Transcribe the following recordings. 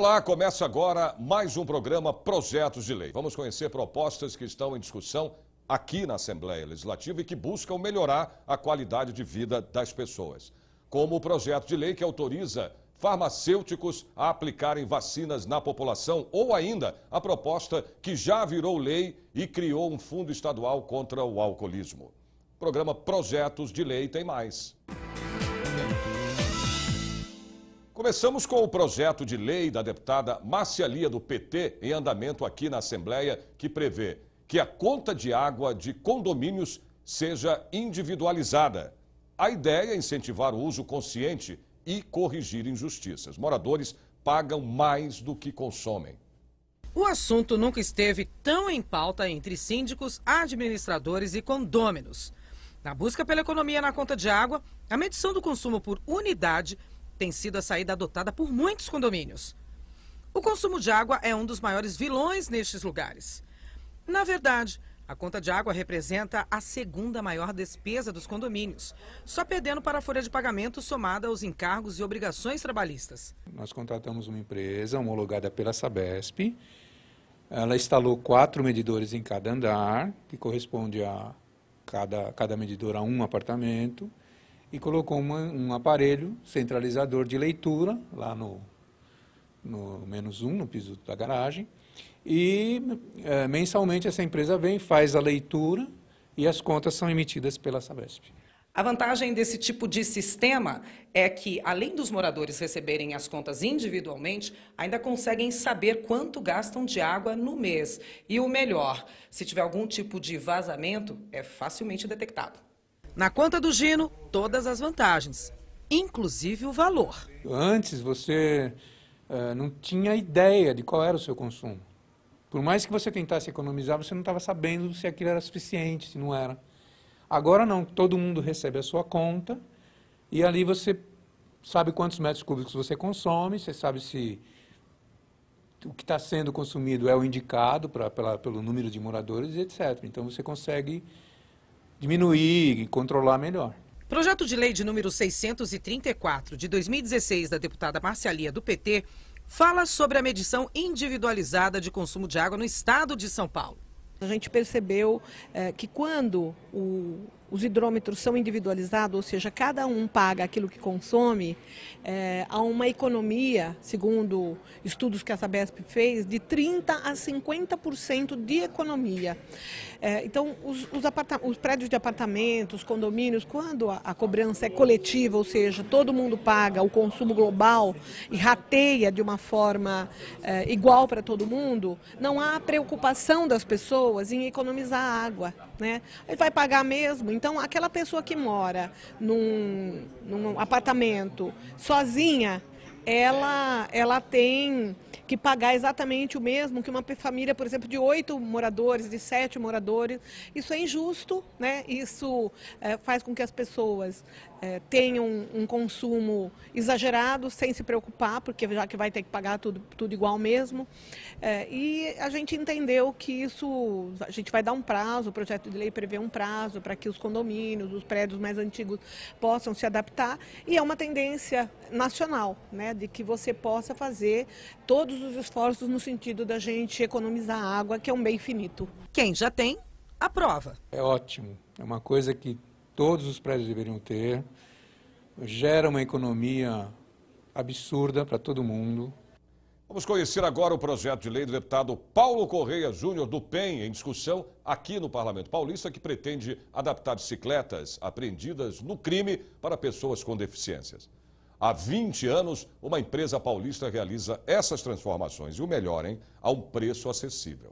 Olá, começa agora mais um programa Projetos de Lei. Vamos conhecer propostas que estão em discussão aqui na Assembleia Legislativa e que buscam melhorar a qualidade de vida das pessoas. Como o projeto de lei que autoriza farmacêuticos a aplicarem vacinas na população, ou ainda a proposta que já virou lei e criou um fundo estadual contra o alcoolismo. O programa Projetos de Lei tem mais. Começamos com o projeto de lei da deputada Márcia Lia, do PT, em andamento aqui na Assembleia, que prevê que a conta de água de condomínios seja individualizada. A ideia é incentivar o uso consciente e corrigir injustiças. Moradores pagam mais do que consomem. O assunto nunca esteve tão em pauta entre síndicos, administradores e condôminos. Na busca pela economia na conta de água, a medição do consumo por unidade tem sido a saída adotada por muitos condomínios. O consumo de água é um dos maiores vilões nestes lugares. Na verdade, a conta de água representa a segunda maior despesa dos condomínios, só perdendo para a folha de pagamento somada aos encargos e obrigações trabalhistas. Nós contratamos uma empresa homologada pela Sabesp. Ela instalou 4 medidores em cada andar, que corresponde a cada medidor a um apartamento, e colocou um aparelho centralizador de leitura lá no -1, no piso da garagem. E mensalmente essa empresa vem, faz a leitura e as contas são emitidas pela Sabesp. A vantagem desse tipo de sistema é que, além dos moradores receberem as contas individualmente, ainda conseguem saber quanto gastam de água no mês. E o melhor, se tiver algum tipo de vazamento, é facilmente detectado. Na conta do Gino, todas as vantagens, inclusive o valor. Antes você não tinha ideia de qual era o seu consumo. Por mais que você tentasse economizar, você não estava sabendo se aquilo era suficiente, se não era. Agora não, todo mundo recebe a sua conta e ali você sabe quantos metros cúbicos você consome, você sabe se o que está sendo consumido é o indicado pelo número de moradores, etc. Então você consegue diminuir e controlar melhor. Projeto de lei de número 634, de 2016, da deputada Márcia Lia, do PT, fala sobre a medição individualizada de consumo de água no estado de São Paulo. A gente percebeu que quando os hidrômetros são individualizados, ou seja, cada um paga aquilo que consome, há uma economia, segundo estudos que a Sabesp fez, de 30% a 50% de economia. Então, os prédios de apartamentos, condomínios, quando a cobrança é coletiva, ou seja, todo mundo paga o consumo global e rateia de uma forma igual para todo mundo, não há preocupação das pessoas em economizar água, né? Ele vai pagar mesmo. Então, aquela pessoa que mora num apartamento sozinha, ela tem que pagar exatamente o mesmo que uma família, por exemplo, de 8 moradores, de 7 moradores. Isso é injusto, né? Isso faz com que as pessoas tenham um consumo exagerado, sem se preocupar, porque já que vai ter que pagar tudo igual mesmo. E a gente entendeu que a gente vai dar um prazo, o projeto de lei prevê um prazo para que os condomínios, os prédios mais antigos possam se adaptar, e é uma tendência nacional, né, de que você possa fazer todos os esforços no sentido da gente economizar água, que é um bem finito. Quem já tem, aprova. É ótimo, é uma coisa que todos os prédios deveriam ter, gera uma economia absurda para todo mundo. Vamos conhecer agora o projeto de lei do deputado Paulo Correia Júnior, do PEN, em discussão aqui no Parlamento Paulista, que pretende adaptar bicicletas apreendidas no crime para pessoas com deficiências. Há 20 anos, uma empresa paulista realiza essas transformações e o melhor, a um preço acessível.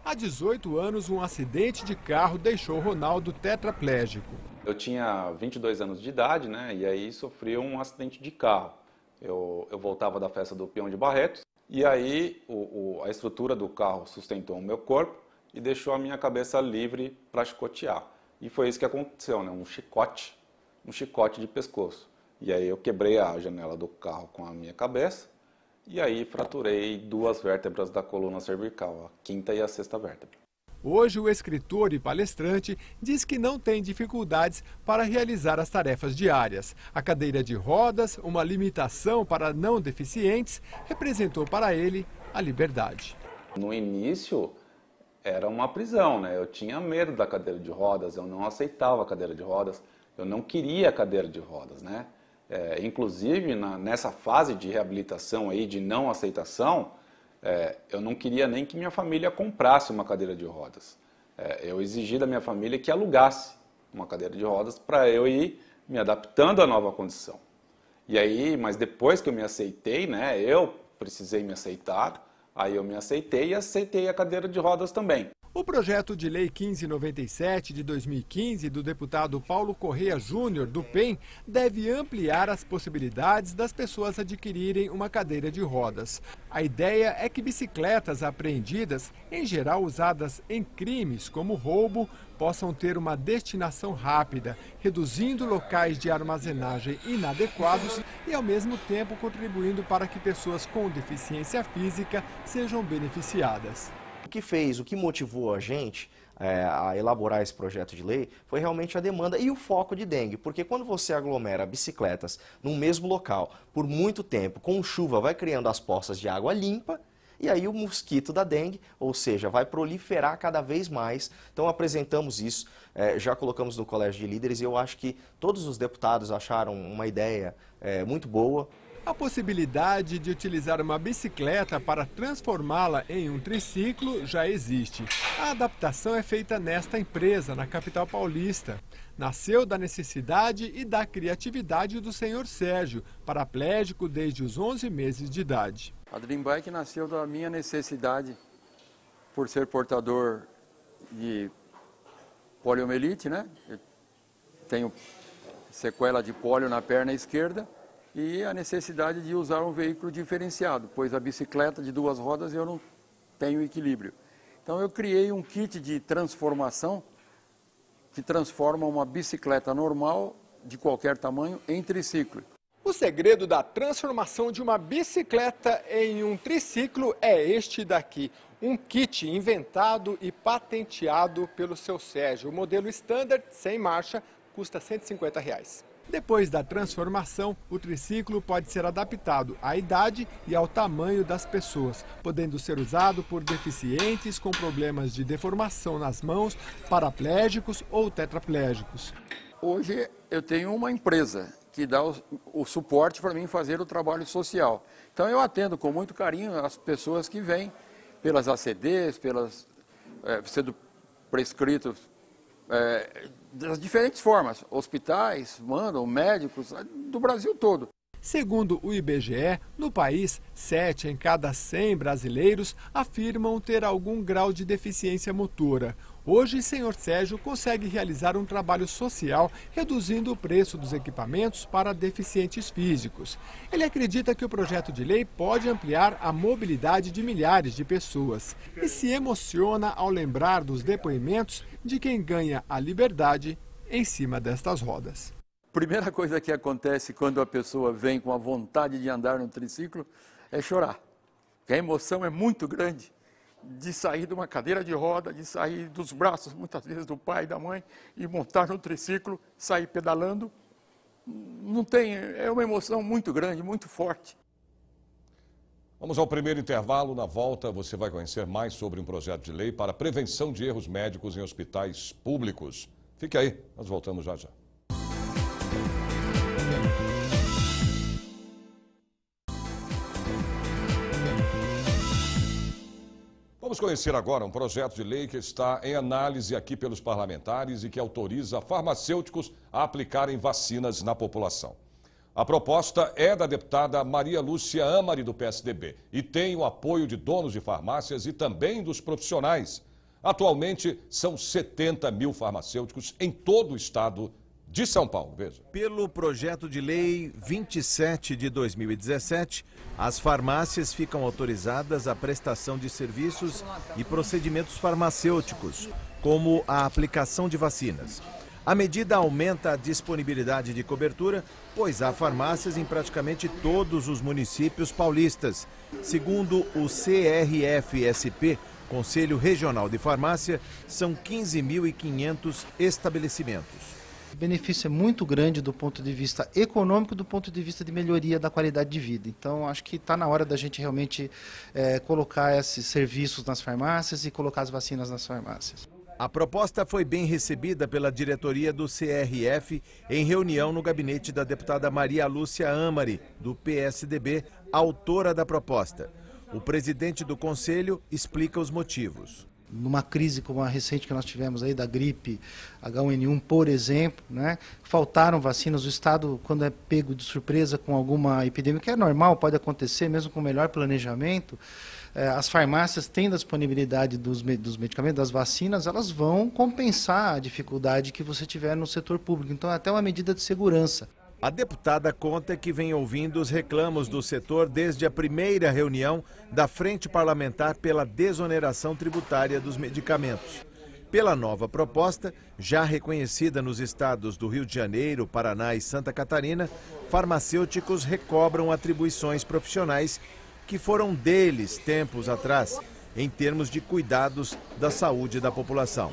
Há 18 anos, um acidente de carro deixou Ronaldo tetraplégico. Eu tinha 22 anos de idade, né? E aí sofri um acidente de carro. Eu voltava da festa do Peão de Barretos e aí a estrutura do carro sustentou o meu corpo e deixou a minha cabeça livre para chicotear. E foi isso que aconteceu, né? Um chicote de pescoço. E aí eu quebrei a janela do carro com a minha cabeça e aí fraturei 2 vértebras da coluna cervical, a 5ª e a 6ª vértebra. Hoje, o escritor e palestrante diz que não tem dificuldades para realizar as tarefas diárias. A cadeira de rodas, uma limitação para não deficientes, representou para ele a liberdade. No início, era uma prisão, né? Eu tinha medo da cadeira de rodas, eu não aceitava a cadeira de rodas, eu não queria a cadeira de rodas, né? Inclusive, nessa fase de reabilitação aí, de não aceitação, eu não queria nem que minha família comprasse uma cadeira de rodas. Eu exigi da minha família que alugasse uma cadeira de rodas para eu ir me adaptando à nova condição. E aí, mas depois que eu me aceitei, né, eu precisei me aceitar, aí eu me aceitei e aceitei a cadeira de rodas também. O projeto de lei 1597 de 2015 do deputado Paulo Correia Júnior, do PEN, deve ampliar as possibilidades das pessoas adquirirem uma cadeira de rodas. A ideia é que bicicletas apreendidas, em geral usadas em crimes como roubo, possam ter uma destinação rápida, reduzindo locais de armazenagem inadequados e, ao mesmo tempo, contribuindo para que pessoas com deficiência física sejam beneficiadas. O que motivou a gente a elaborar esse projeto de lei foi realmente a demanda e o foco de dengue, porque quando você aglomera bicicletas num mesmo local por muito tempo, com chuva, vai criando as poças de água limpa e aí o mosquito da dengue, ou seja, vai proliferar cada vez mais. Então apresentamos isso, já colocamos no Colégio de Líderes e eu acho que todos os deputados acharam uma ideia muito boa. A possibilidade de utilizar uma bicicleta para transformá-la em um triciclo já existe. A adaptação é feita nesta empresa, na capital paulista. Nasceu da necessidade e da criatividade do senhor Sérgio, paraplégico desde os 11 meses de idade. A Dream Bike nasceu da minha necessidade por ser portador de poliomielite, né? Eu tenho sequela de pólio na perna esquerda. E a necessidade de usar um veículo diferenciado, pois a bicicleta de 2 rodas eu não tenho equilíbrio. Então eu criei um kit de transformação que transforma uma bicicleta normal, de qualquer tamanho, em triciclo. O segredo da transformação de uma bicicleta em um triciclo é este daqui. Um kit inventado e patenteado pelo seu Sérgio. O modelo Standard, sem marcha, custa R$ 150. Depois da transformação, o triciclo pode ser adaptado à idade e ao tamanho das pessoas, podendo ser usado por deficientes com problemas de deformação nas mãos, paraplégicos ou tetraplégicos. Hoje eu tenho uma empresa que dá o suporte para mim fazer o trabalho social. Então eu atendo com muito carinho as pessoas que vêm pelas ACDs, sendo prescritos das diferentes formas. Hospitais mandam, médicos do Brasil todo. Segundo o IBGE, no país, 7 em cada 100 brasileiros afirmam ter algum grau de deficiência motora. Hoje, o senhor Sérgio consegue realizar um trabalho social, reduzindo o preço dos equipamentos para deficientes físicos. Ele acredita que o projeto de lei pode ampliar a mobilidade de milhares de pessoas e se emociona ao lembrar dos depoimentos de quem ganha a liberdade em cima destas rodas. Primeira coisa que acontece quando a pessoa vem com a vontade de andar no triciclo é chorar. Porque a emoção é muito grande de sair de uma cadeira de roda, de sair dos braços, muitas vezes, do pai e da mãe, e montar no triciclo, sair pedalando. É uma emoção muito grande, muito forte. Vamos ao primeiro intervalo. Na volta, você vai conhecer mais sobre um projeto de lei para a prevenção de erros médicos em hospitais públicos. Fique aí, nós voltamos já já. Vamos conhecer agora um projeto de lei que está em análise aqui pelos parlamentares e que autoriza farmacêuticos a aplicarem vacinas na população. A proposta é da deputada Maria Lúcia Amari, do PSDB, e tem o apoio de donos de farmácias e também dos profissionais. Atualmente, são 70 mil farmacêuticos em todo o estado de São Paulo. Veja. Pelo projeto de lei 27 de 2017, as farmácias ficam autorizadas à prestação de serviços e procedimentos farmacêuticos, como a aplicação de vacinas. A medida aumenta a disponibilidade de cobertura, pois há farmácias em praticamente todos os municípios paulistas. Segundo o CRFSP, Conselho Regional de Farmácia são 15.500 estabelecimentos. O benefício é muito grande do ponto de vista econômico, do ponto de vista de melhoria da qualidade de vida. Então, acho que está na hora da gente realmente colocar esses serviços nas farmácias e colocar as vacinas nas farmácias. A proposta foi bem recebida pela diretoria do CRF em reunião no gabinete da deputada Maria Lúcia Amari, do PSDB, autora da proposta. O presidente do conselho explica os motivos. Numa crise como a recente que nós tivemos aí da gripe H1N1, por exemplo, né, faltaram vacinas. O Estado, quando é pego de surpresa com alguma epidemia, que é normal, pode acontecer, mesmo com melhor planejamento, as farmácias tendo a disponibilidade dos medicamentos, das vacinas, elas vão compensar a dificuldade que você tiver no setor público. Então, é até uma medida de segurança. A deputada conta que vem ouvindo os reclamos do setor desde a primeira reunião da Frente Parlamentar pela desoneração tributária dos medicamentos. Pela nova proposta, já reconhecida nos estados do Rio de Janeiro, Paraná e Santa Catarina, farmacêuticos recobram atribuições profissionais que foram deles tempos atrás, em termos de cuidados da saúde da população.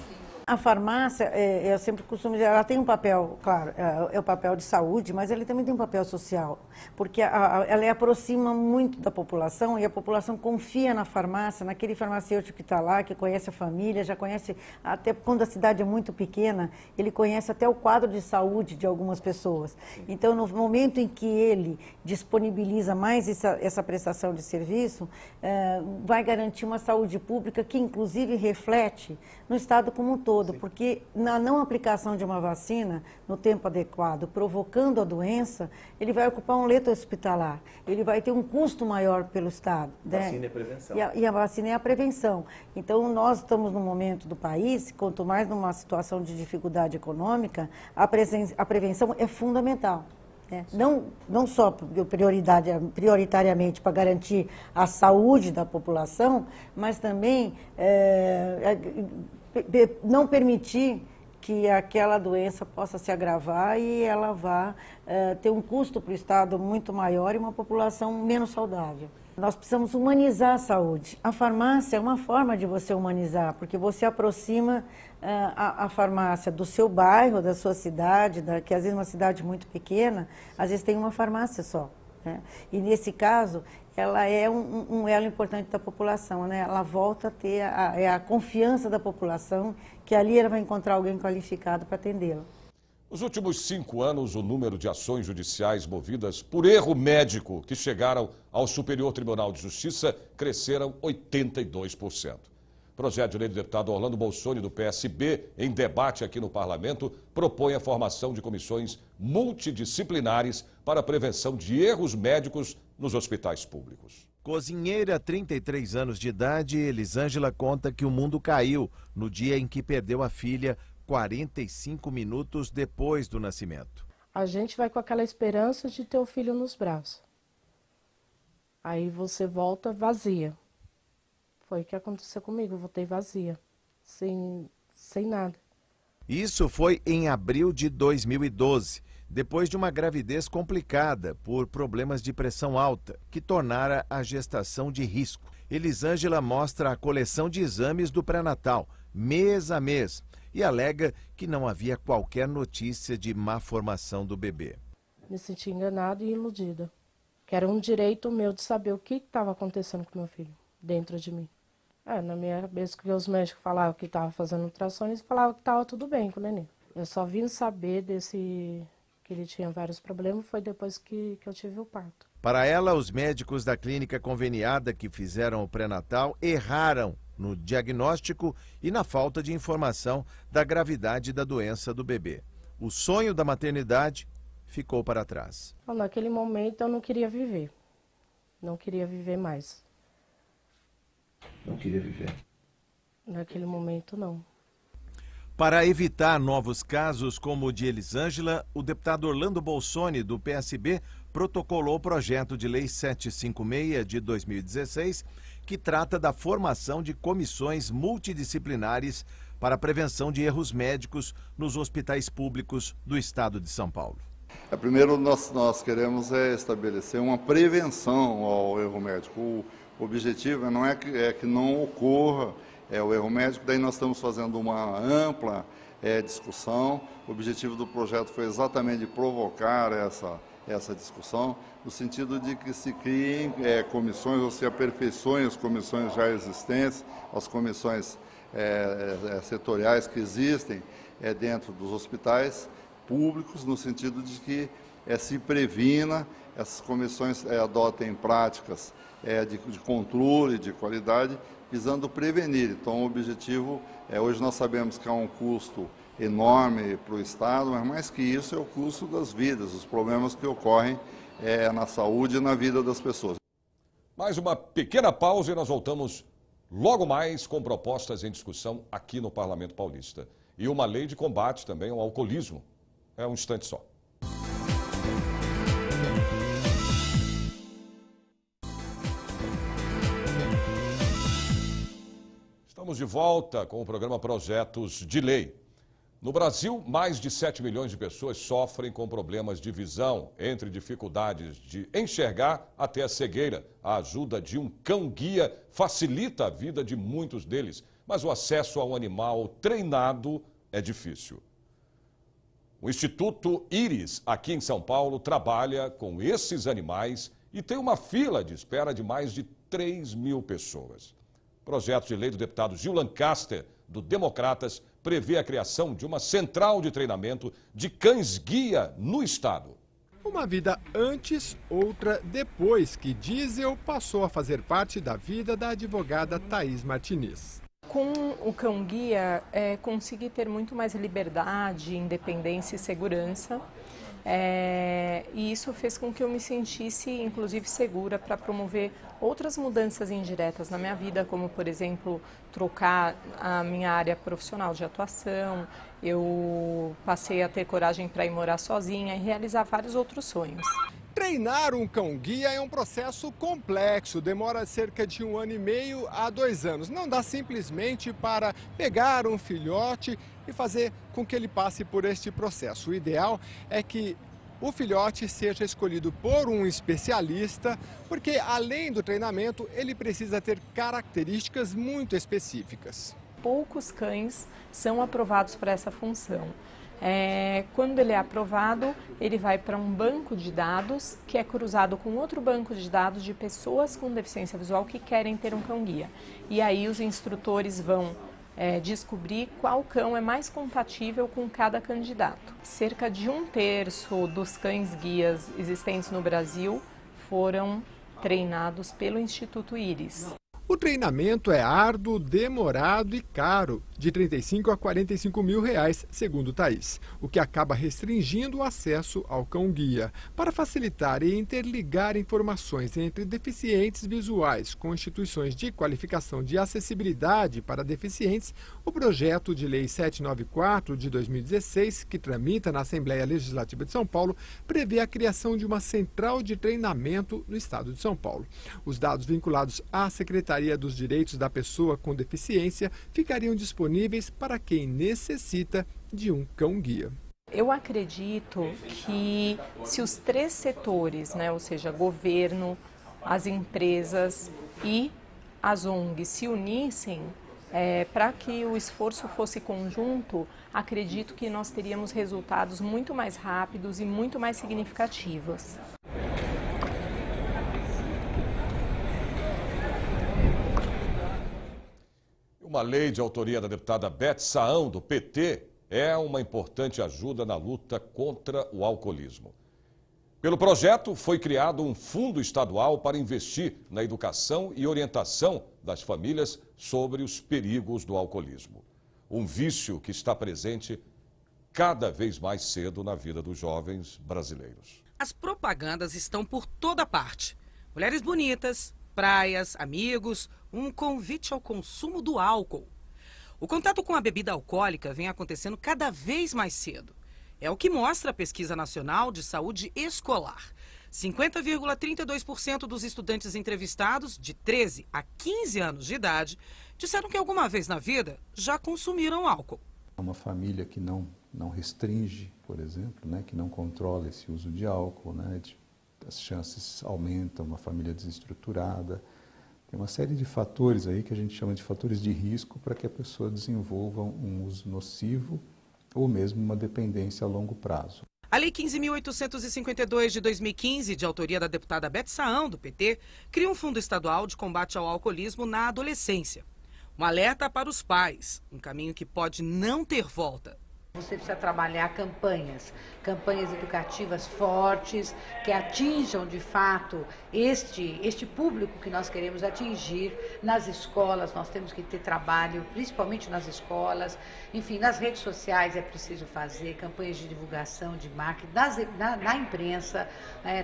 A farmácia, eu sempre costumo dizer, ela tem um papel, claro, é o papel de saúde, mas ela também tem um papel social, porque ela aproxima muito da população e a população confia na farmácia, naquele farmacêutico que está lá, que conhece a família, já conhece, até quando a cidade é muito pequena, ele conhece até o quadro de saúde de algumas pessoas. Então, no momento em que ele disponibiliza mais essa prestação de serviço, vai garantir uma saúde pública que, inclusive, reflete no Estado como um todo. Porque na não aplicação de uma vacina no tempo adequado, provocando a doença, ele vai ocupar um leito hospitalar, ele vai ter um custo maior pelo Estado. Vacina é prevenção. E a vacina é a prevenção. Então, nós estamos num momento do país, quanto mais numa situação de dificuldade econômica, a prevenção é fundamental. Não só prioritariamente para garantir a saúde da população, mas também não permitir que aquela doença possa se agravar e ela vá ter um custo para o Estado muito maior e uma população menos saudável. Nós precisamos humanizar a saúde. A farmácia é uma forma de você humanizar, porque você aproxima a farmácia do seu bairro, da sua cidade, que às vezes é uma cidade muito pequena, às vezes tem uma farmácia só. Né? E nesse caso, ela é um elo importante da população, né? Ela volta a ter a confiança da população, que ali ela vai encontrar alguém qualificado para atendê-la. Nos últimos 5 anos, o número de ações judiciais movidas por erro médico que chegaram ao Superior Tribunal de Justiça cresceram 82%. O projeto de lei do deputado Orlando Bolsoni, do PSB, em debate aqui no Parlamento, propõe a formação de comissões multidisciplinares para a prevenção de erros médicos nos hospitais públicos. Cozinheira, 33 anos de idade, Elisângela conta que o mundo caiu no dia em que perdeu a filha 45 minutos depois do nascimento. A gente vai com aquela esperança de ter o filho nos braços. Aí você volta vazia. Foi o que aconteceu comigo, eu voltei vazia, sem nada. Isso foi em abril de 2012, depois de uma gravidez complicada por problemas de pressão alta, que tornara a gestação de risco. Elisângela mostra a coleção de exames do pré-natal, mês a mês, e alega que não havia qualquer notícia de má formação do bebê. Me senti enganada e iludida, que era um direito meu de saber o que estava acontecendo com meu filho, dentro de mim. Na minha cabeça, que os médicos falavam que estava fazendo ultrassom, eles falavam que estava tudo bem com o neném. Eu só vim saber que ele tinha vários problemas, foi depois que eu tive o parto. Para ela, os médicos da clínica conveniada que fizeram o pré-natal erraram no diagnóstico e na falta de informação da gravidade da doença do bebê. O sonho da maternidade ficou para trás. Naquele momento eu não queria viver. Não queria viver mais. Não queria viver? Naquele momento, não. Para evitar novos casos como o de Elisângela, o deputado Orlando Bolsoni, do PSB, protocolou o projeto de lei 756 de 2016, que trata da formação de comissões multidisciplinares para a prevenção de erros médicos nos hospitais públicos do estado de São Paulo. Primeiro, nós queremos estabelecer uma prevenção ao erro médico. O objetivo não é que não ocorra o erro médico, daí nós estamos fazendo uma ampla discussão. O objetivo do projeto foi exatamente provocar essa discussão, no sentido de que se criem comissões, ou se aperfeiçoem as comissões já existentes, as comissões setoriais que existem dentro dos hospitais públicos, no sentido de que se previna, essas comissões adotem práticas de controle, de qualidade, visando prevenir. Então, o objetivo, hoje nós sabemos que há um custo enorme para o Estado, mas mais que isso é o custo das vidas, os problemas que ocorrem na saúde e na vida das pessoas. Mais uma pequena pausa e nós voltamos logo mais com propostas em discussão aqui no Parlamento Paulista. E uma lei de combate também ao alcoolismo. É um instante só. Estamos de volta com o programa Projetos de Lei. No Brasil, mais de 7 milhões de pessoas sofrem com problemas de visão, entre dificuldades de enxergar até a cegueira. A ajuda de um cão-guia facilita a vida de muitos deles, mas o acesso a um animal treinado é difícil. O Instituto Íris, aqui em São Paulo, trabalha com esses animais e tem uma fila de espera de mais de 3 mil pessoas. O projeto de lei do deputado Gil Lancaster, do Democratas, prevê a criação de uma central de treinamento de cães-guia no estado. Uma vida antes, outra depois que Diesel passou a fazer parte da vida da advogada Thaís Martinez. Com o cão-guia, consegui ter muito mais liberdade, independência e segurança. E isso fez com que eu me sentisse, inclusive, segura para promover outras mudanças indiretas na minha vida, como, por exemplo, trocar a minha área profissional de atuação. Eu passei a ter coragem para ir morar sozinha e realizar vários outros sonhos. Treinar um cão-guia é um processo complexo, demora cerca de 1 ano e meio a 2 anos. Não dá simplesmente para pegar um filhote e fazer com que ele passe por este processo. O ideal é que o filhote seja escolhido por um especialista, porque além do treinamento, ele precisa ter características muito específicas. Poucos cães são aprovados para essa função. Quando ele é aprovado, ele vai para um banco de dados que é cruzado com outro banco de dados de pessoas com deficiência visual que querem ter um cão-guia. E aí os instrutores vão descobrir qual cão é mais compatível com cada candidato. Cerca de 1/3 dos cães-guias existentes no Brasil foram treinados pelo Instituto Íris. O treinamento é árduo, demorado e caro, de 35 a 45 mil reais, segundo Thaís, o que acaba restringindo o acesso ao cão-guia. Para facilitar e interligar informações entre deficientes visuais com instituições de qualificação de acessibilidade para deficientes, o projeto de lei 794 de 2016, que tramita na Assembleia Legislativa de São Paulo, prevê a criação de uma central de treinamento no estado de São Paulo. Os dados vinculados à Secretaria dos Direitos da Pessoa com Deficiência ficariam disponíveis para quem necessita de um cão-guia. Eu acredito que se os 3 setores, ou seja, governo, as empresas e as ONGs se unissem, para que o esforço fosse conjunto, acredito que nós teríamos resultados muito mais rápidos e muito mais significativos. Uma lei de autoria da deputada Beth Saão, do PT, é uma importante ajuda na luta contra o alcoolismo. Pelo projeto, foi criado um fundo estadual para investir na educação e orientação das famílias sobre os perigos do alcoolismo. Um vício que está presente cada vez mais cedo na vida dos jovens brasileiros. As propagandas estão por toda parte. Mulheres bonitas, praias, amigos, um convite ao consumo do álcool. O contato com a bebida alcoólica vem acontecendo cada vez mais cedo. É o que mostra a Pesquisa Nacional de Saúde Escolar. 50,32% dos estudantes entrevistados, de 13 a 15 anos de idade, disseram que alguma vez na vida já consumiram álcool. Uma família que não restringe, por exemplo, que não controla esse uso de álcool, as chances aumentam, uma família desestruturada, Tem uma série de fatores aí que a gente chama de fatores de risco para que a pessoa desenvolva um uso nocivo ou mesmo uma dependência a longo prazo. A Lei 15.852 de 2015, de autoria da deputada Beth Saão, do PT, cria um fundo estadual de combate ao alcoolismo na adolescência. Um alerta para os pais, um caminho que pode não ter volta. Você precisa trabalhar campanhas educativas fortes, que atinjam de fato este público que nós queremos atingir. Nas escolas nós temos que ter trabalho, principalmente nas escolas, enfim, nas redes sociais é preciso fazer campanhas de divulgação, de marketing, na imprensa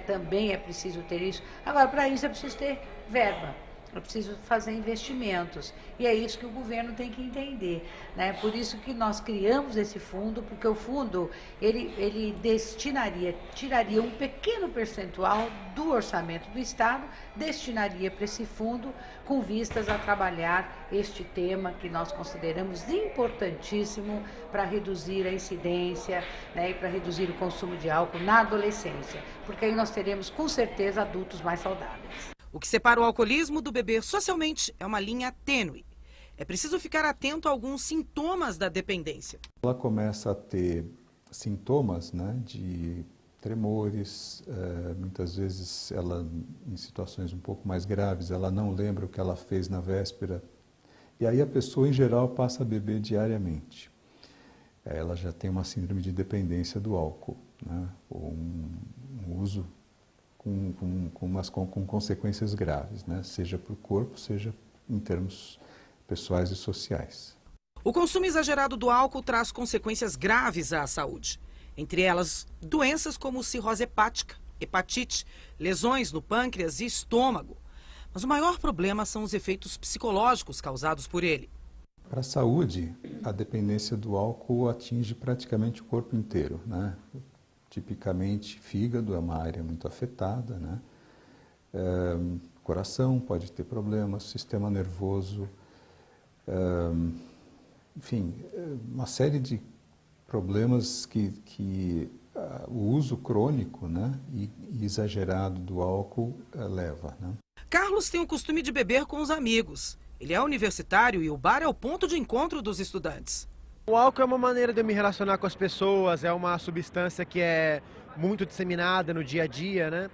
também é preciso ter isso. Agora, para isso é preciso ter verba. É preciso fazer investimentos e é isso que o governo tem que entender, né? Por isso que nós criamos esse fundo, porque o fundo ele tiraria um pequeno percentual do orçamento do Estado, destinaria para esse fundo com vistas a trabalhar este tema que nós consideramos importantíssimo para reduzir a incidência, né, e para reduzir o consumo de álcool na adolescência, porque aí nós teremos com certeza adultos mais saudáveis. O que separa o alcoolismo do beber socialmente é uma linha tênue. É preciso ficar atento a alguns sintomas da dependência. Ela começa a ter sintomas, né, de tremores, muitas vezes ela, em situações um pouco mais graves, ela não lembra o que ela fez na véspera. E aí a pessoa, em geral, passa a beber diariamente. Ela já tem uma síndrome de dependência do álcool, né, ou um uso com consequências graves, né? Seja para o corpo, seja em termos pessoais e sociais. O consumo exagerado do álcool traz consequências graves à saúde. Entre elas, doenças como cirrose hepática, hepatite, lesões no pâncreas e estômago. Mas o maior problema são os efeitos psicológicos causados por ele. Para a saúde, a dependência do álcool atinge praticamente o corpo inteiro, né? Tipicamente, fígado é uma área muito afetada, né? Coração pode ter problemas, sistema nervoso, enfim, uma série de problemas que o uso crônico, né, e exagerado do álcool leva, né? Carlos tem o costume de beber com os amigos. Ele é universitário e o bar é o ponto de encontro dos estudantes. O álcool é uma maneira de eu me relacionar com as pessoas, é uma substância que é muito disseminada no dia a dia, né?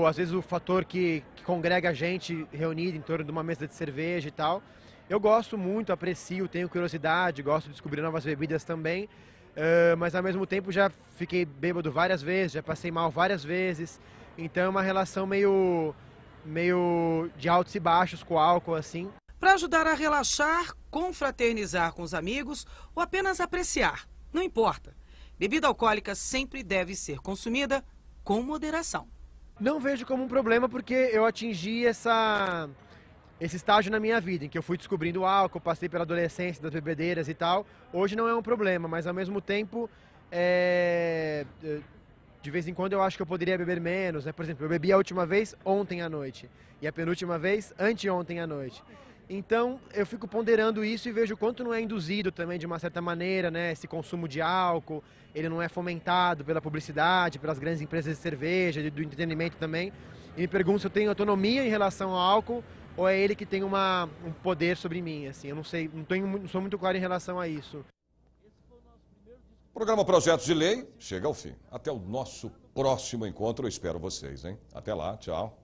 Às vezes o fator que congrega a gente reunida em torno de uma mesa de cerveja e tal. Eu gosto muito, aprecio, tenho curiosidade, gosto de descobrir novas bebidas também, mas ao mesmo tempo já fiquei bêbado várias vezes, já passei mal várias vezes, então é uma relação meio de altos e baixos com o álcool, assim. Para ajudar a relaxar, confraternizar com os amigos ou apenas apreciar, não importa. Bebida alcoólica sempre deve ser consumida com moderação. Não vejo como um problema porque eu atingi esse estágio na minha vida, em que eu fui descobrindo o álcool, passei pela adolescência, das bebedeiras e tal. Hoje não é um problema, mas ao mesmo tempo, de vez em quando eu acho que eu poderia beber menos, né? Por exemplo, eu bebi a última vez ontem à noite e a penúltima vez anteontem à noite. Então, eu fico ponderando isso e vejo o quanto não é induzido também, de uma certa maneira, né, esse consumo de álcool, ele não é fomentado pela publicidade, pelas grandes empresas de cerveja, do entretenimento também. E me pergunto se eu tenho autonomia em relação ao álcool ou é ele que tem um poder sobre mim, assim. Eu não sei, não sou muito claro em relação a isso. O programa Projetos de Lei chega ao fim. Até o nosso próximo encontro, eu espero vocês, hein? Até lá, tchau.